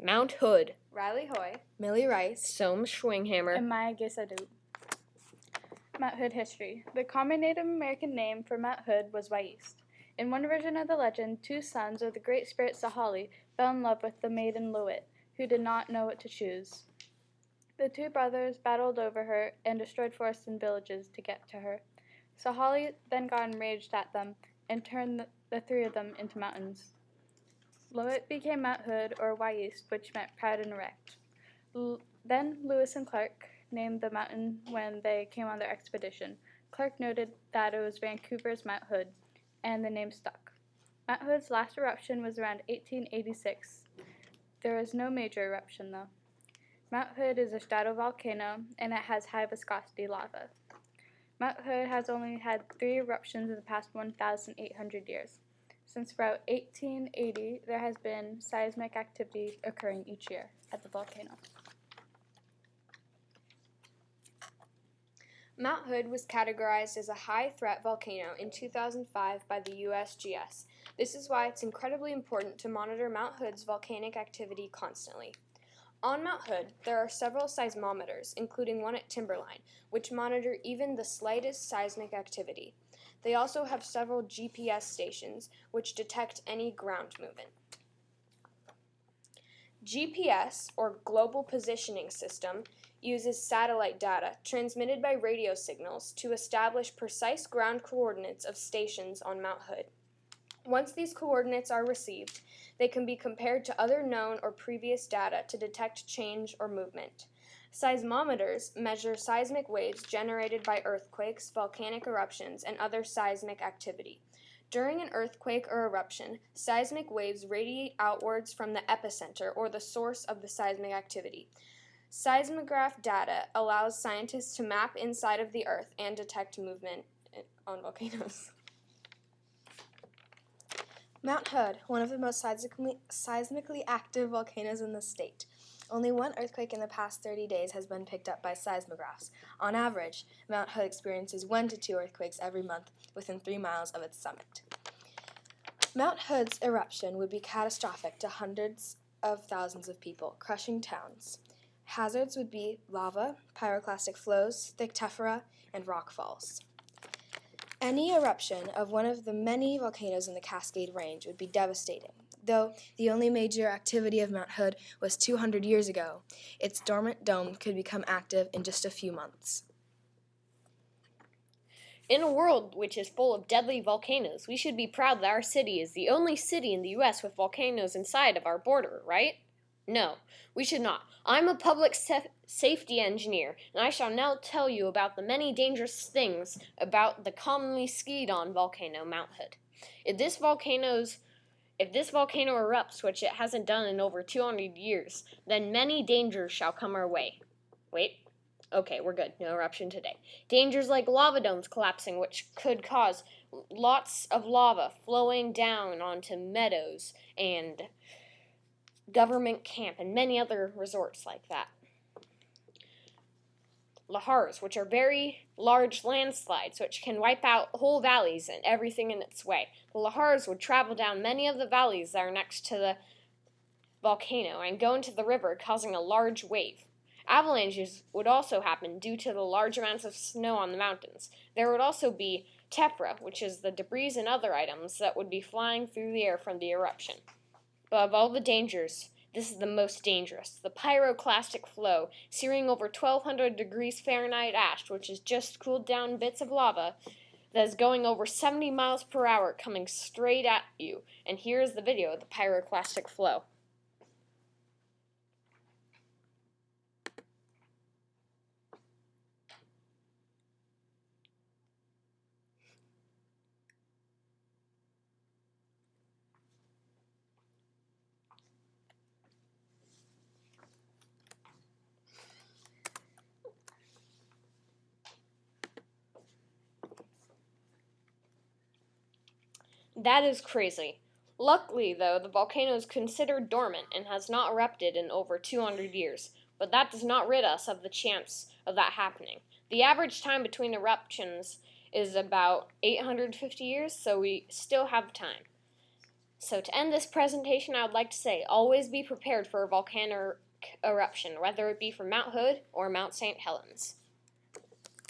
Mount Hood, Riley Hoy, Millie Rice, Soam Schwinghammer, and Maya Gisadu. Mount Hood history. The common Native American name for Mount Hood was Waiest. In one version of the legend, two sons of the great spirit Sahali fell in love with the maiden Luit, who did not know what to choose. The two brothers battled over her and destroyed forests and villages to get to her. Sahali then got enraged at them and turned the three of them into mountains. Luit became Mount Hood, or Waiest, which meant proud and erect. Then Lewis and Clark named the mountain when they came on their expedition. Clark noted that it was Vancouver's Mount Hood, and the name stuck. Mount Hood's last eruption was around 1886. There was no major eruption, though. Mount Hood is a stratovolcano, and it has high viscosity lava. Mount Hood has only had 3 eruptions in the past 1,800 years. Since about 1880, there has been seismic activity occurring each year at the volcano. Mount Hood was categorized as a high-threat volcano in 2005 by the USGS. This is why it's incredibly important to monitor Mount Hood's volcanic activity constantly. On Mount Hood, there are several seismometers, including one at Timberline, which monitor even the slightest seismic activity. They also have several GPS stations, which detect any ground movement. GPS, or Global Positioning System, uses satellite data transmitted by radio signals to establish precise ground coordinates of stations on Mount Hood. Once these coordinates are received, they can be compared to other known or previous data to detect change or movement. Seismometers measure seismic waves generated by earthquakes, volcanic eruptions, and other seismic activity. During an earthquake or eruption, seismic waves radiate outwards from the epicenter or the source of the seismic activity. Seismograph data allows scientists to map inside of the earth and detect movement on volcanoes. Mount Hood, one of the most seismically active volcanoes in the state. Only one earthquake in the past 30 days has been picked up by seismographs. On average, Mount Hood experiences 1 to 2 earthquakes every month within 3 miles of its summit. Mount Hood's eruption would be catastrophic to hundreds of thousands of people, crushing towns. Hazards would be lava, pyroclastic flows, thick tephra, and rock falls. Any eruption of one of the many volcanoes in the Cascade Range would be devastating. Though the only major activity of Mount Hood was 200 years ago, its dormant dome could become active in just a few months. In a world which is full of deadly volcanoes, we should be proud that our city is the only city in the U.S. with volcanoes inside of our border, right? No, we should not. I'm a public safety engineer, and I shall now tell you about the many dangerous things about the commonly skied-on volcano, Mount Hood. If this volcano erupts, which it hasn't done in over 200 years, then many dangers shall come our way. Wait. Okay, we're good. No eruption today. Dangers like lava domes collapsing, which could cause lots of lava flowing down onto meadows and government camp and many other resorts like that. Lahars, which are very large landslides, which can wipe out whole valleys and everything in its way. The lahars would travel down many of the valleys that are next to the volcano and go into the river, causing a large wave. Avalanches would also happen due to the large amounts of snow on the mountains. There would also be tephra, which is the debris and other items that would be flying through the air from the eruption. But of all the dangers, this is the most dangerous. The pyroclastic flow, searing over 1,200 degrees Fahrenheit ash, which is just cooled down bits of lava, that is going over 70 miles per hour coming straight at you. And here is the video of the pyroclastic flow. That is crazy. Luckily, though, the volcano is considered dormant and has not erupted in over 200 years, but that does not rid us of the chance of that happening. The average time between eruptions is about 850 years, so we still have time. So to end this presentation, I would like to say, always be prepared for a volcanic eruption, whether it be from Mount Hood or Mount St. Helens.